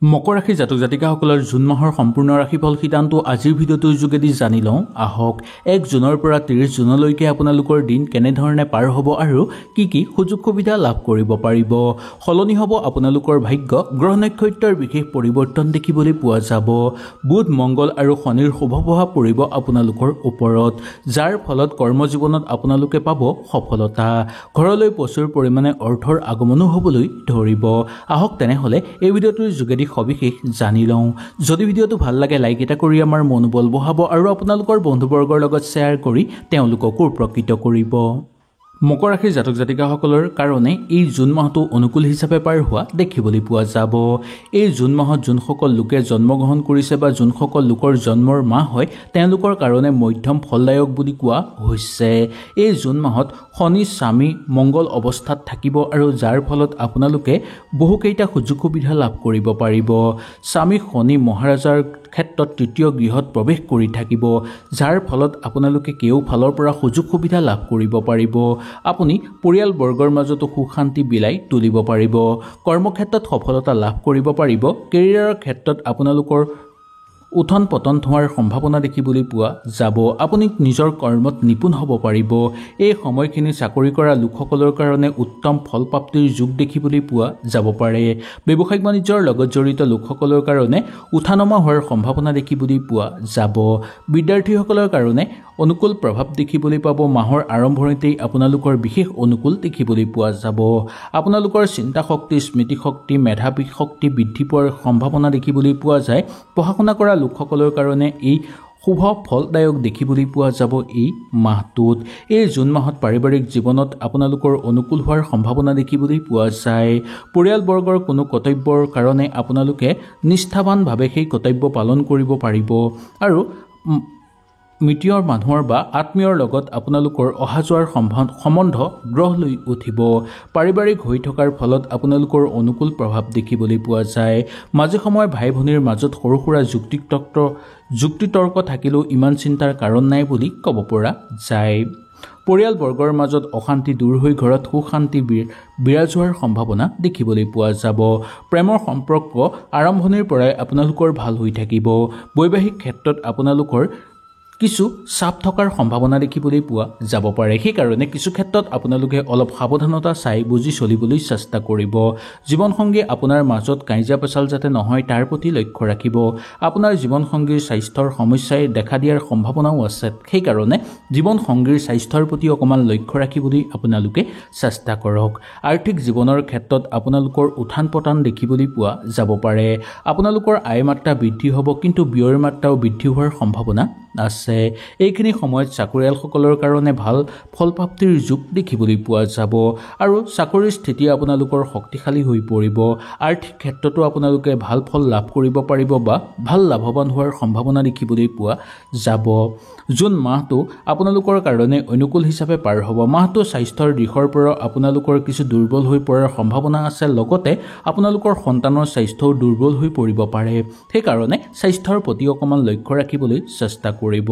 মকৰ ৰাশি জাতক জাতিকাসকলৰ জুন মাহৰ সম্পূৰ্ণ ৰাশিফল সিদ্ধান্ত আজিৰ ভিডিঅ'টোৰ যোগেদি জানি লওঁ আহক। 1 জুনৰ পৰা 30 জুনলৈকে আপোনালোকৰ দিন কেনেধৰণে পাৰ হ'ব আৰু কি সুযোগ সুবিধা লাভ কৰিব পাৰিব। সলনি হ'ব আপোনালোকৰ ভাগ্য, গ্ৰহ নক্ষত্ৰৰ বিশেষ পৰিৱৰ্তন দেখিবলৈ পোৱা যাব। বুধ, মংগল আৰু শনিৰ শুভ প্ৰভাৱ পৰিব আপোনালোকৰ ওপৰত, যাৰ ফলত কৰ্মজীৱনত আপোনালোকে পাব সফলতা। ঘৰলৈ প্ৰচুৰ পৰিমাণে অৰ্থৰ আগমনো হ'বলৈ ধৰিব। আহক তেনেহ'লে এই ভিডিঅ'টোৰ যোগেদি সবিশেষ জানি লওঁ। যদি ভিডিঅ'টো ভাল লাগে লাইক এটা কৰি আমাৰ মনোবল বঢ়াব আৰু আপোনালোকৰ বন্ধুবৰ্গৰ লগত শ্বেয়াৰ কৰি তেওঁলোককো উপকৃত কৰিব। মকৰ ৰাশিৰ জাতক জাতিকাসকলৰ কাৰণে এই জুন মাহটো অনুকূল হিচাপে পাৰ হোৱা দেখিবলৈ পোৱা যাব। এই জুন মাহত যোনসকল লোকে জন্মগ্ৰহণ কৰিছে বা যোনসকল লোকৰ জন্মৰ মাহ হয় তেওঁলোকৰ কাৰণে মধ্যম ফলদায়ক বুলি কোৱা হৈছে। এই জুন মাহত শনি, স্বামী, মংগল অৱস্থাত থাকিব আৰু যাৰ ফলত আপোনালোকে বহুকেইটা সুযোগ সুবিধা লাভ কৰিব পাৰিব। স্বামী শনি মহাৰাজাৰ ক্ষেত্ৰত তৃতীয় গৃহত প্ৰৱেশ কৰি থাকিব, যাৰ ফলত আপোনালোকে কেওফালৰ পৰা সুযোগ সুবিধা লাভ কৰিব পাৰিব। আপুনি পৰিয়ালবৰ্গৰ মাজতো সুখ শান্তি বিলাই তুলিব পাৰিব। কৰ্মক্ষেত্ৰত সফলতা লাভ কৰিব পাৰিব। কেৰিয়াৰৰ ক্ষেত্ৰত আপোনালোকৰ উত্থান পতন হোৱাৰ সম্ভাৱনা দেখিবলৈ পোৱা যাব। আপুনি নিজৰ কৰ্মত নিপুণ হ'ব পাৰিব। এই সময়খিনি চাকৰি কৰা লোকসকলৰ কাৰণে উত্তম ফলপ্ৰাপ্তিৰ যোগ দেখিবলৈ পোৱা যাব পাৰে। ব্যৱসায়িক বাণিজ্যৰ লগত জড়িত লোকসকলৰ কাৰণে উঠানমা হোৱাৰ সম্ভাৱনা দেখিবলৈ পোৱা যাব। বিদ্যাৰ্থীসকলৰ কাৰণে অনুকূল প্ৰভাৱ দেখিবলৈ পাব। মাহৰ আৰম্ভণিতেই আপোনালোকৰ বিশেষ অনুকূল দেখিবলৈ পোৱা যাব। আপোনালোকৰ চিন্তা শক্তি, স্মৃতি শক্তি, মেধাবী শক্তি বৃদ্ধি পোৱাৰ সম্ভাৱনা দেখিবলৈ পোৱা যায়। পঢ়া শুনা কৰা লোকসকলৰ কাৰণে এই শুভ ফলদায়ক দেখিবলৈ পোৱা যাব। এই মাহটোত এই জুন মাহত পাৰিবাৰিক জীৱনত আপোনালোকৰ অনুকূল হোৱাৰ সম্ভাৱনা দেখিবলৈ পোৱা যায়। পৰিয়ালবৰ্গৰ কোনো কৰ্তব্যৰ কাৰণে আপোনালোকে নিষ্ঠাৱানভাৱে সেই কৰ্তব্য পালন কৰিব পাৰিব আৰু মিতিৰৰ মানুহৰ বা আত্মীয়ৰ লগত আপোনালোকৰ অহা যোৱাৰ সম্বন্ধ গ্ৰহ লৈ উঠিব। পাৰিবাৰিক হৈ থকাৰ ফলত আপোনালোকৰ অনুকূল প্ৰভাৱ দেখিবলৈ পোৱা যায়। মাজে সময়ে ভাই ভনীৰ মাজত সৰু সুৰা যুক্তিতৰ্ক থাকিলেও ইমান চিন্তাৰ কাৰণ নাই বুলি ক'ব পৰা যায়। পৰিয়ালবৰ্গৰ মাজত অশান্তি দূৰ হৈ ঘৰত সুখ শান্তি বিৰাজ হোৱাৰ সম্ভাৱনা দেখিবলৈ পোৱা যাব। প্ৰেমৰ সম্পৰ্ক আৰম্ভণিৰ পৰাই আপোনালোকৰ ভাল হৈ থাকিব। বৈবাহিক ক্ষেত্ৰত আপোনালোকৰ কিছু চাপ থকাৰ সম্ভাৱনা দেখিবলৈ পোৱা যাব পাৰে। সেইকাৰণে কিছু ক্ষেত্ৰত আপোনালোকে অলপ সাৱধানতা চাই বুজি চলিবলৈ চেষ্টা কৰিব। জীৱনসংগী আপোনাৰ মাজত কাজিয়া পেচাল যাতে নহয় তাৰ প্ৰতি লক্ষ্য ৰাখিব। আপোনাৰ জীৱনসংগীৰ স্বাস্থ্যৰ সমস্যাই দেখা দিয়াৰ সম্ভাৱনাও আছে। সেইকাৰণে জীৱনসংগীৰ স্বাস্থ্যৰ প্ৰতি অকণমান লক্ষ্য ৰাখিবলৈ আপোনালোকে চেষ্টা কৰক। আৰ্থিক জীৱনৰ ক্ষেত্ৰত আপোনালোকৰ উত্থান পতন দেখিবলৈ পোৱা যাব পাৰে। আপোনালোকৰ আয় মাত্ৰা বৃদ্ধি হ'ব, কিন্তু ব্যয়ৰ মাত্ৰাও বৃদ্ধি হোৱাৰ সম্ভাৱনা আছে। এইখিনি সময়ত চাকৰিয়ালসকলৰ কাৰণে ভাল ফলপ্ৰাপ্তিৰ যোগ দেখিবলৈ পোৱা যাব আৰু চাকৰিৰ স্থিতি আপোনালোকৰ শক্তিশালী হৈ পৰিব। আৰ্থিক ক্ষেত্ৰতো আপোনালোকে ভাল ফল লাভ কৰিব পাৰিব বা ভাল লাভৱান হোৱাৰ সম্ভাৱনা দেখিবলৈ পোৱা যাব। জুন মাহটো আপোনালোকৰ কাৰণে অনুকূল হিচাপে পাৰ হ'ব। মাহটো স্বাস্থ্যৰ দিশৰ পৰা আপোনালোকৰ কিছু দুৰ্বল হৈ পৰাৰ সম্ভাৱনা আছে। লগতে আপোনালোকৰ সন্তানৰ স্বাস্থ্যও দুৰ্বল হৈ পৰিব পাৰে। সেইকাৰণে স্বাস্থ্যৰ প্ৰতি অকণমান লক্ষ্য ৰাখিবলৈ চেষ্টা কৰিব।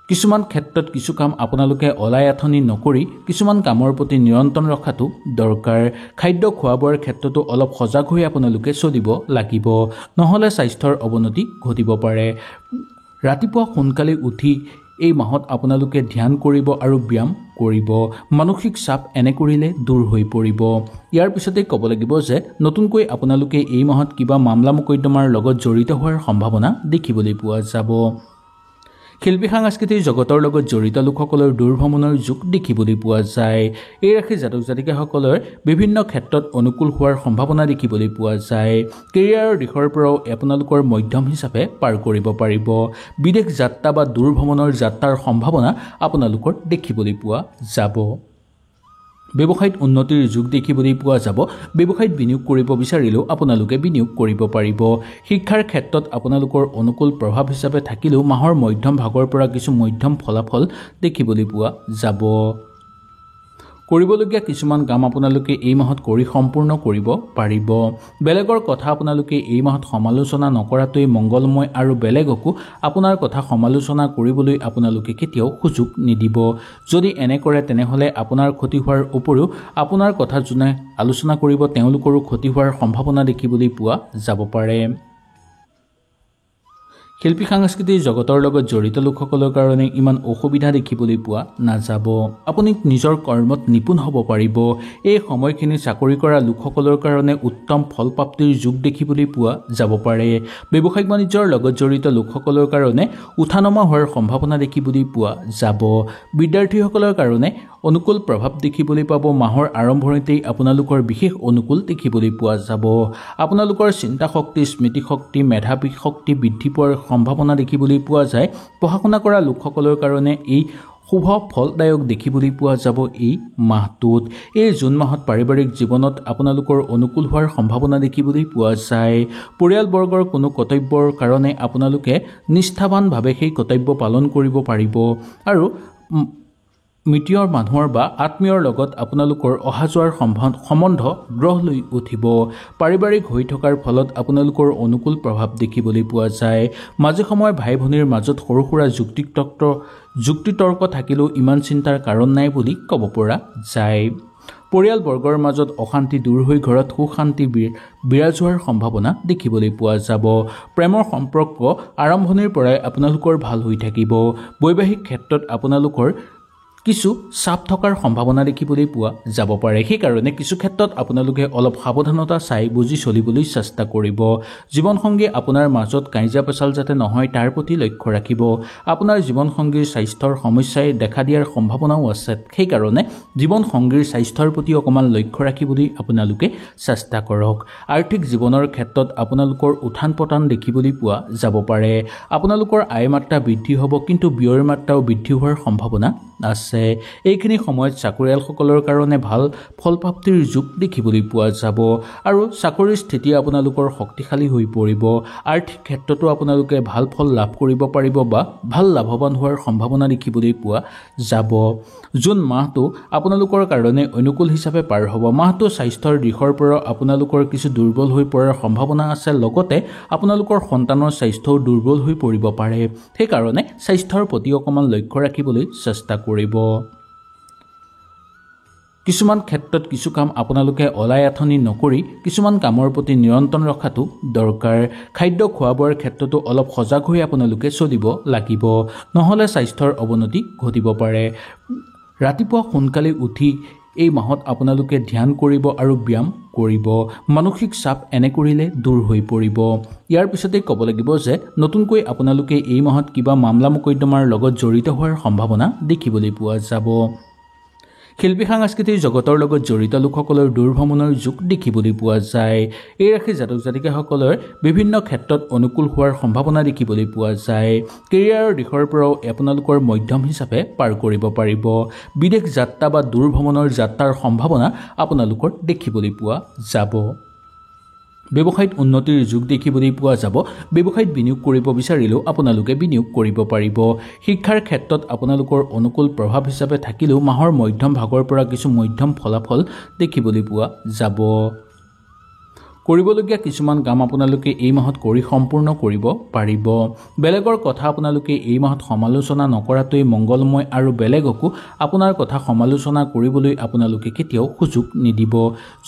কিছুমান ক্ষেত্ৰত কিছু কাম আপোনালোকে অলাই আথনি নকৰি কিছুমান কামৰ প্ৰতি নিয়ন্ত্ৰণ ৰখাটো দৰকাৰ। খাদ্য খোৱা বোৱাৰ ক্ষেত্ৰতো অলপ সজাগ হৈ আপোনালোকে চলিব লাগিব, নহ'লে স্বাস্থ্যৰ অৱনতি ঘটিব পাৰে। ৰাতিপুৱা সোনকালে উঠি এই মাহত আপোনালোকে ধ্যান কৰিব আৰু ব্যায়াম কৰিব। মানসিক চাপ এনে কৰিলে দূৰ হৈ পৰিব। ইয়াৰ পিছতে ক'ব লাগিব যে নতুনকৈ আপোনালোকে এই মাহত কিবা মামলা মোকদ্দমাৰ লগত জড়িত হোৱাৰ সম্ভাৱনা দেখিবলৈ পোৱা যাব। শিল্পী সাংস্কৃতিক জগতৰ লগত জড়িত লোকসকলৰ দূৰ ভ্ৰমণৰ যোগ দেখিবলৈ পোৱা যায়। এই ৰাশিৰ জাতক জাতিকাসকলৰ বিভিন্ন ক্ষেত্ৰত অনুকূল হোৱাৰ সম্ভাৱনা দেখিবলৈ পোৱা যায়। কেৰিয়াৰৰ দিশৰ পৰাও আপোনালোকৰ মধ্যম হিচাপে পাৰ কৰিব পাৰিব। বিদেশ যাত্ৰা বা দূৰ ভ্ৰমণৰ যাত্ৰাৰ সম্ভাৱনা আপোনালোকৰ দেখিবলৈ পোৱা যাব। ব্যৱসায়িত উন্নতিৰ যোগ দেখিবলৈ পোৱা যাব। ব্যৱসায়িত বিনিয়োগ কৰিব বিচাৰিলেও আপোনালোকে বিনিয়োগ কৰিব পাৰিব। শিক্ষাৰ ক্ষেত্ৰত আপোনালোকৰ অনুকূল প্ৰভাৱ হিচাপে থাকিলেও মাহৰ মধ্যম ভাগৰ পৰা কিছু মধ্যম ফলাফল দেখিবলৈ পোৱা যাব। কৰিবলগীয়া কিছুমান কাম আপোনালোকে এই মাহত কৰি সম্পূৰ্ণ কৰিব পাৰিব। বেলেগৰ কথা আপোনালোকে এই মাহত সমালোচনা নকৰাটোৱেই মংগলময় আৰু বেলেগকো আপোনাৰ কথা সমালোচনা কৰিবলৈ আপোনালোকে কেতিয়াও সুযোগ নিদিব। যদি এনে কৰে তেনেহ'লে আপোনাৰ ক্ষতি হোৱাৰ উপৰিও আপোনাৰ কথা যোনে আলোচনা কৰিব তেওঁলোকৰো ক্ষতি হোৱাৰ সম্ভাৱনা দেখিবলৈ পোৱা যাব পাৰে। শিল্পী সাংস্কৃতিক জগতৰ লগত জড়িত লোকসকলৰ কাৰণে ইমান অসুবিধা দেখিবলৈ পোৱা নাযাব। আপুনি নিজৰ কৰ্মত নিপুণ হ'ব পাৰিব। এই সময়খিনি চাকৰি কৰা লোকসকলৰ কাৰণে উত্তম ফলপ্ৰাপ্তিৰ যোগ দেখিবলৈ পোৱা যাব পাৰে। ব্যৱসায়িক বাণিজ্যৰ লগত জড়িত লোকসকলৰ কাৰণে উঠানমা হোৱাৰ সম্ভাৱনা দেখিবলৈ পোৱা যাব। বিদ্যাৰ্থীসকলৰ কাৰণে অনুকূল প্ৰভাৱ দেখিবলৈ পাব। মাহৰ আৰম্ভণিতেই আপোনালোকৰ বিশেষ অনুকূল দেখিবলৈ পোৱা যাব। আপোনালোকৰ চিন্তা শক্তি, স্মৃতি শক্তি, মেধাবী শক্তি বৃদ্ধি পোৱাৰ সম্ভাৱনা দেখিবলৈ পোৱা যায়। পঢ়া শুনা কৰা লোকসকলৰ কাৰণে এই শুভ ফলদায়ক দেখিবলৈ পোৱা যাব। এই মাহটোত এই জুন মাহত পাৰিবাৰিক জীৱনত আপোনালোকৰ অনুকূল হোৱাৰ সম্ভাৱনা দেখিবলৈ পোৱা যায়। পৰিয়ালবৰ্গৰ কোনো কৰ্তব্যৰ কাৰণে আপোনালোকে নিষ্ঠাৱানভাৱে সেই কৰ্তব্য পালন কৰিব পাৰিব আৰু মিতিৰৰ মানুহৰ বা আত্মীয়ৰ লগত আপোনালোকৰ অহা যোৱাৰ সম্বন্ধ গ্ৰহ লৈ উঠিব। পাৰিবাৰিক হৈ থকাৰ ফলত আপোনালোকৰ অনুকূল প্ৰভাৱ দেখিবলৈ পোৱা যায়। মাজে সময়ে ভাই ভনীৰ মাজত সৰু সুৰা যুক্তিতৰ্ক থাকিলেও ইমান চিন্তাৰ কাৰণ নাই বুলি ক'ব পৰা যায়। পৰিয়ালবৰ্গৰ মাজত অশান্তি দূৰ হৈ ঘৰত সুখ শান্তি বিৰাজ হোৱাৰ সম্ভাৱনা দেখিবলৈ পোৱা যাব। প্ৰেমৰ সম্পৰ্ক আৰম্ভণিৰ পৰাই আপোনালোকৰ ভাল হৈ থাকিব। বৈবাহিক ক্ষেত্ৰত আপোনালোকৰ কিছু চাপ থকাৰ সম্ভাৱনা দেখিবলৈ পোৱা যাব পাৰে। সেইকাৰণে কিছু ক্ষেত্ৰত আপোনালোকে অলপ সাৱধানতা চাই বুজি চলিবলৈ চেষ্টা কৰিব। জীৱনসংগী আপোনাৰ মাজত কাজিয়া পেচাল যাতে নহয় তাৰ প্ৰতি লক্ষ্য ৰাখিব। আপোনাৰ জীৱনসংগীৰ স্বাস্থ্যৰ সমস্যাই দেখা দিয়াৰ সম্ভাৱনাও আছে। সেইকাৰণে জীৱনসংগীৰ স্বাস্থ্যৰ প্ৰতি অকণমান লক্ষ্য ৰাখিবলৈ আপোনালোকে চেষ্টা কৰক। আৰ্থিক জীৱনৰ ক্ষেত্ৰত আপোনালোকৰ উত্থান পতন দেখিবলৈ পোৱা যাব পাৰে। আপোনালোকৰ আয় মাত্ৰা বৃদ্ধি হ'ব কিন্তু ব্যয়ৰ মাত্ৰাও বৃদ্ধি হোৱাৰ সম্ভাৱনা আছে। এইখিনি সময়ত চাকৰিয়ালসকলৰ কাৰণে ভাল ফলপ্ৰাপ্তিৰ যোগ দেখিবলৈ পোৱা যাব আৰু চাকৰিৰ স্থিতি আপোনালোকৰ শক্তিশালী হৈ পৰিব। আৰ্থিক ক্ষেত্ৰতো আপোনালোকে ভাল ফল লাভ কৰিব পাৰিব বা ভাল লাভৱান হোৱাৰ সম্ভাৱনা দেখিবলৈ পোৱা যাব। জুন মাহটো আপোনালোকৰ কাৰণে অনুকূল হিচাপে পাৰ হ'ব। মাহটো স্বাস্থ্যৰ দিশৰ পৰা আপোনালোকৰ কিছু দুৰ্বল হৈ পৰাৰ সম্ভাৱনা আছে। লগতে আপোনালোকৰ সন্তানৰ স্বাস্থ্যও দুৰ্বল হৈ পৰিব পাৰে। সেইকাৰণে স্বাস্থ্যৰ প্ৰতি অকণমান লক্ষ্য ৰাখিবলৈ চেষ্টা কৰিব। কিছুমান ক্ষেত্ৰত কিছু কাম আপোনালোকে অলাই আথনি নকৰি কিছুমান কামৰ প্ৰতি নিয়ন্ত্ৰণ ৰখাটো দৰকাৰ। খাদ্য খোৱা বোৱাৰ ক্ষেত্ৰতো অলপ সজাগ হৈ আপোনালোকে চলিব লাগিব, নহ'লে স্বাস্থ্যৰ অৱনতি ঘটিব পাৰে। ৰাতিপুৱা সোনকালে উঠি এই মাহত আপোনালোকে ধ্যান কৰিব আৰু ব্যায়াম কৰিব। মানসিক চাপ এনে কৰিলে দূৰ হৈ পৰিব। ইয়াৰ পিছতেই ক'ব লাগিব যে নতুনকৈ আপোনালোকে এই মাহত কিবা মামলা মোকদ্দমাৰ লগত জড়িত হোৱাৰ সম্ভাৱনা দেখিবলৈ পোৱা যাব। শিল্পী সাংস্কৃতিক জগতৰ লগত জড়িত লোকসকলৰ দূৰভ্ৰমণৰ যোগ দেখিবলৈ পোৱা যায়। এই ৰাশিৰ জাতক জাতিকাসকলৰ বিভিন্ন ক্ষেত্ৰত অনুকূল হোৱাৰ সম্ভাৱনা দেখিবলৈ পোৱা যায়। কেৰিয়াৰৰ দিশৰ পৰাও আপোনালোকৰ মধ্যম হিচাপে পাৰ কৰিব পাৰিব। বিদেশ যাত্ৰা বা দূৰভ্ৰমণৰ যাত্ৰাৰ সম্ভাৱনা আপোনালোকৰ দেখিবলৈ পোৱা যাব। ব্যৱসায়িত উন্নতিৰ যোগ দেখিবলৈ পোৱা যাব। ব্যৱসায়িত বিনিয়োগ কৰিব বিচাৰিলেও আপোনালোকে বিনিয়োগ কৰিব পাৰিব। শিক্ষাৰ ক্ষেত্ৰত আপোনালোকৰ অনুকূল প্ৰভাৱ হিচাপে থাকিলেও মাহৰ মধ্যম ভাগৰ পৰা কিছু মধ্যম ফলাফল দেখিবলৈ পোৱা যাব। কৰিবলগীয়া কিছুমান কাম আপোনালোকে এই মাহত কৰি সম্পূৰ্ণ কৰিব পাৰিব। বেলেগৰ কথা আপোনালোকে এই মাহত সমালোচনা নকৰাটোৱেই মংগলময় আৰু বেলেগকো আপোনাৰ কথা সমালোচনা কৰিবলৈ আপোনালোকে কেতিয়াও সুযোগ নিদিব।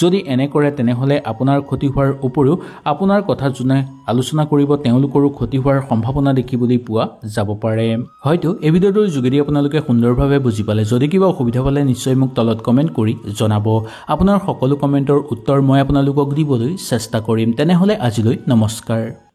যদি এনে কৰে তেনেহ'লে আপোনাৰ ক্ষতি হোৱাৰ উপৰিও আপোনাৰ কথা যোনে আলোচনা কৰিব তেওঁলোকৰো ক্ষতি হোৱাৰ সম্ভাৱনা দেখিবলৈ পোৱা যাব পাৰে। হয়তো এই ভিডিঅ'টোৰ যোগেদি আপোনালোকে সুন্দৰভাৱে বুজি পালে। যদি কিবা অসুবিধা পালে নিশ্চয় মোক তলত কমেণ্ট কৰি জনাব। আপোনাৰ সকলো কমেণ্টৰ উত্তৰ মই আপোনালোকক দিবলৈ চেষ্টা কৰিম। তেনেহ'লে আজিলৈ নমস্কাৰ।